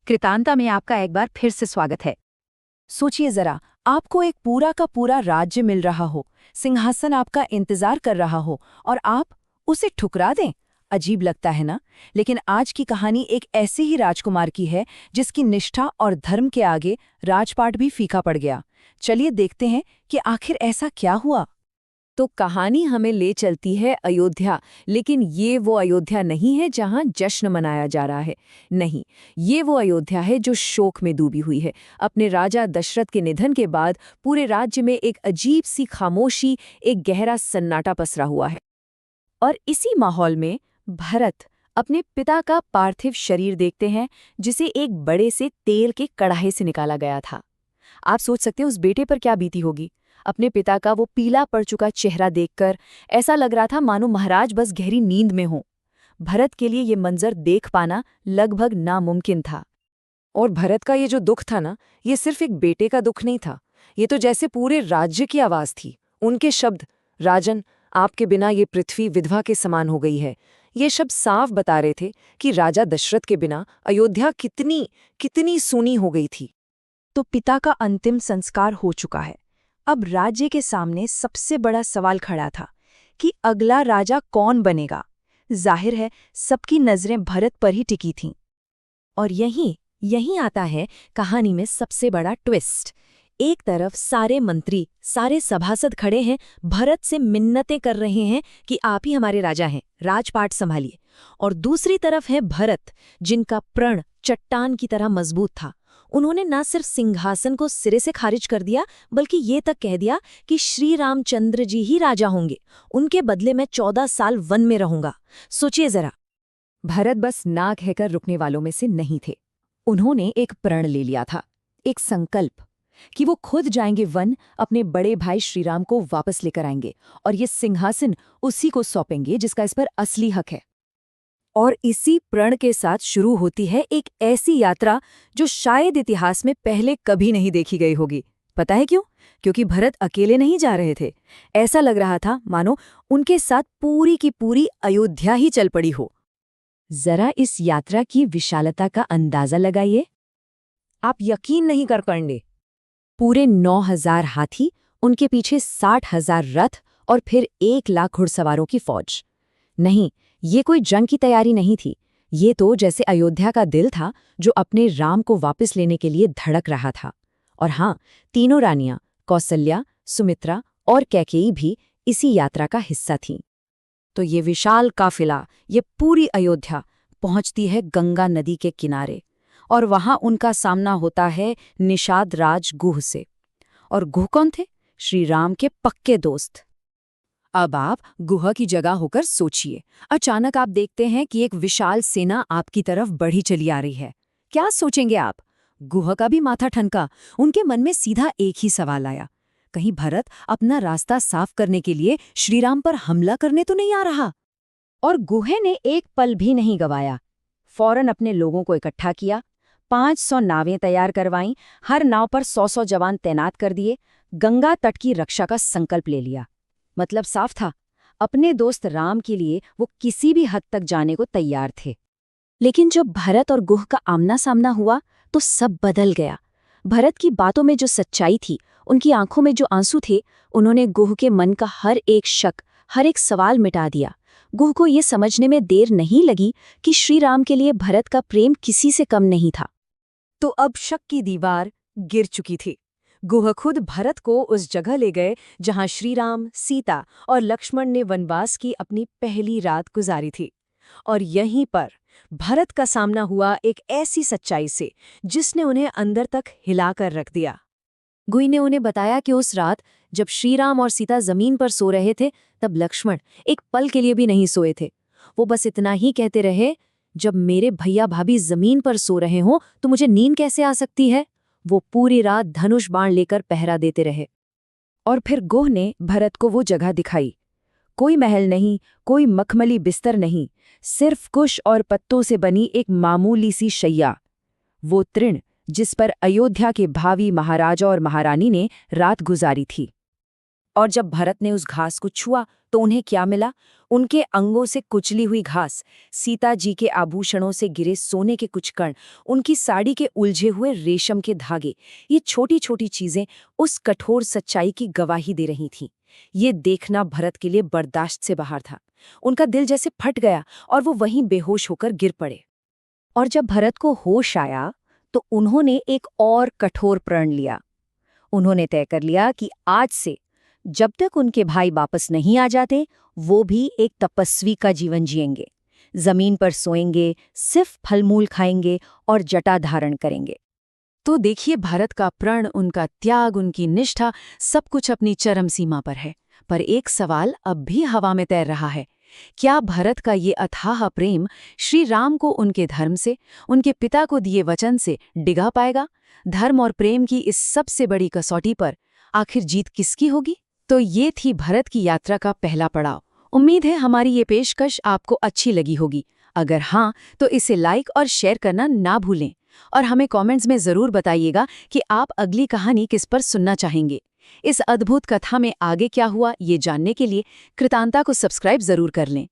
कृतांता में आपका एक बार फिर से स्वागत है। सोचिए जरा, आपको एक पूरा का पूरा राज्य मिल रहा हो, सिंहासन आपका इंतजार कर रहा हो और आप उसे ठुकरा दें। अजीब लगता है ना? लेकिन आज की कहानी एक ऐसे ही राजकुमार की है जिसकी निष्ठा और धर्म के आगे राजपाट भी फीका पड़ गया। चलिए देखते हैं कि आखिर ऐसा क्या हुआ। तो कहानी हमें ले चलती है अयोध्या, लेकिन ये वो अयोध्या नहीं है जहां जश्न मनाया जा रहा है। नहीं, ये वो अयोध्या है जो शोक में डूबी हुई है। अपने राजा दशरथ के निधन के बाद पूरे राज्य में एक अजीब सी खामोशी, एक गहरा सन्नाटा पसरा हुआ है। और इसी माहौल में भरत अपने पिता का पार्थिव शरीर देखते हैं, जिसे एक बड़े से तेल के कड़ाहे से निकाला गया था। आप सोच सकते हैं उस बेटे पर क्या बीती होगी। अपने पिता का वो पीला पड़ चुका चेहरा देखकर ऐसा लग रहा था मानो महाराज बस गहरी नींद में हो। भरत के लिए ये मंजर देख पाना लगभग नामुमकिन था। और भरत का ये जो दुख था ना, ये सिर्फ एक बेटे का दुख नहीं था। ये तो जैसे पूरे राज्य की आवाज थी। उनके शब्द, राजन, आपके बिना ये पृथ्वी विधवा के समान हो गई है, ये शब्द साफ बता रहे थे कि राजा दशरथ के बिना अयोध्या कितनी कितनी सूनी हो गई थी। तो पिता का अंतिम संस्कार हो चुका है। अब राज्य के सामने सबसे बड़ा सवाल खड़ा था कि अगला राजा कौन बनेगा। जाहिर है सबकी नजरें भरत पर ही टिकी थीं। और यहीं आता है कहानी में सबसे बड़ा ट्विस्ट। एक तरफ सारे मंत्री, सारे सभासद खड़े हैं, भरत से मिन्नतें कर रहे हैं कि आप ही हमारे राजा हैं, राजपाट संभालिए। और दूसरी तरफ है भरत, जिनका प्रण चट्टान की तरह मजबूत था। उन्होंने न सिर्फ सिंहासन को सिरे से खारिज कर दिया, बल्कि ये तक कह दिया कि श्री रामचंद्र जी ही राजा होंगे, उनके बदले मैं 14 साल वन में रहूंगा। सोचिए जरा। भरत बस नाक कहकर रुकने वालों में से नहीं थे। उन्होंने एक प्रण ले लिया था, एक संकल्प कि वो खुद जाएंगे वन, अपने बड़े भाई श्रीराम को वापस लेकर आएंगे और ये सिंहासन उसी को सौंपेंगे जिसका इस पर असली हक है। और इसी प्रण के साथ शुरू होती है एक ऐसी यात्रा जो शायद इतिहास में पहले कभी नहीं देखी गई होगी। पता है क्यों? क्योंकि भरत अकेले नहीं जा रहे थे। ऐसा लग रहा था मानो उनके साथ पूरी की पूरी अयोध्या ही चल पड़ी हो। जरा इस यात्रा की विशालता का अंदाजा लगाइए। आप यकीन नहीं कर पाएंगे। पूरे 9,000 हाथी, उनके पीछे 60,000 रथ और फिर 1 लाख घुड़सवारों की फौज। नहीं, ये कोई जंग की तैयारी नहीं थी। ये तो जैसे अयोध्या का दिल था जो अपने राम को वापस लेने के लिए धड़क रहा था। और हाँ, तीनों रानियां, कौसल्या, सुमित्रा और कैकेयी भी इसी यात्रा का हिस्सा थीं। तो ये विशाल काफिला, ये पूरी अयोध्या पहुंचती है गंगा नदी के किनारे, और वहां उनका सामना होता है निषाद राज गुह से। और गुह कौन थे? श्री राम के पक्के दोस्त। अब आप गुहा की जगह होकर सोचिए। अचानक आप देखते हैं कि एक विशाल सेना आपकी तरफ बढ़ी चली आ रही है। क्या सोचेंगे आप? गुहा का भी माथा ठनका। उनके मन में सीधा एक ही सवाल आया, कहीं भरत अपना रास्ता साफ करने के लिए श्रीराम पर हमला करने तो नहीं आ रहा? और गुहे ने एक पल भी नहीं गवाया। फौरन अपने लोगों को इकट्ठा किया, 500 नावें तैयार करवाईं, हर नाव पर 100-100 जवान तैनात कर दिए, गंगा तट की रक्षा का संकल्प ले लिया। मतलब साफ था, अपने दोस्त राम के लिए वो किसी भी हद तक जाने को तैयार थे। लेकिन जब भरत और गुह का आमना सामना हुआ तो सब बदल गया। भरत की बातों में जो सच्चाई थी, उनकी आंखों में जो आंसू थे, उन्होंने गुह के मन का हर एक शक, हर एक सवाल मिटा दिया। गुह को ये समझने में देर नहीं लगी कि श्री राम के लिए भरत का प्रेम किसी से कम नहीं था। तो अब शक की दीवार गिर चुकी थी। गुह खुद भरत को उस जगह ले गए जहां श्रीराम, सीता और लक्ष्मण ने वनवास की अपनी पहली रात गुजारी थी। और यहीं पर भरत का सामना हुआ एक ऐसी सच्चाई से जिसने उन्हें अंदर तक हिलाकर रख दिया। गुह ने उन्हें बताया कि उस रात जब श्रीराम और सीता जमीन पर सो रहे थे, तब लक्ष्मण एक पल के लिए भी नहीं सोए थे। वो बस इतना ही कहते रहे, जब मेरे भैया भाभी जमीन पर सो रहे हों तो मुझे नींद कैसे आ सकती है? वो पूरी रात धनुष बाण लेकर पहरा देते रहे। और फिर गुह ने भरत को वो जगह दिखाई। कोई महल नहीं, कोई मखमली बिस्तर नहीं, सिर्फ कुश और पत्तों से बनी एक मामूली सी शैया। वो तृण जिस पर अयोध्या के भावी महाराजा और महारानी ने रात गुजारी थी। और जब भरत ने उस घास को छुआ तो उन्हें क्या मिला? उनके अंगों से कुचली हुई घास, सीता जी के आभूषणों से गिरे सोने के कुछ कण, उनकी साड़ी के उलझे हुए रेशम के धागे। ये छोटी छोटी चीजें उस कठोर सच्चाई की गवाही दे रही थीं। ये देखना भरत के लिए बर्दाश्त से बाहर था। उनका दिल जैसे फट गया और वो वहीं बेहोश होकर गिर पड़े। और जब भरत को होश आया तो उन्होंने एक और कठोर प्रण लिया। उन्होंने तय कर लिया कि आज से जब तक उनके भाई वापस नहीं आ जाते, वो भी एक तपस्वी का जीवन जिएंगे। जमीन पर सोएंगे, सिर्फ फलमूल खाएंगे और जटा धारण करेंगे। तो देखिए, भारत का प्रण, उनका त्याग, उनकी निष्ठा, सब कुछ अपनी चरम सीमा पर है। पर एक सवाल अब भी हवा में तैर रहा है। क्या भरत का ये अथाह प्रेम श्री राम को उनके धर्म से, उनके पिता को दिए वचन से डिगा पाएगा? धर्म और प्रेम की इस सबसे बड़ी कसौटी पर आखिर जीत किसकी होगी? तो ये थी भरत की यात्रा का पहला पड़ाव। उम्मीद है हमारी ये पेशकश आपको अच्छी लगी होगी। अगर हाँ, तो इसे लाइक और शेयर करना ना भूलें। और हमें कमेंट्स में ज़रूर बताइएगा कि आप अगली कहानी किस पर सुनना चाहेंगे। इस अद्भुत कथा में आगे क्या हुआ, ये जानने के लिए कृतांता को सब्सक्राइब ज़रूर कर लें।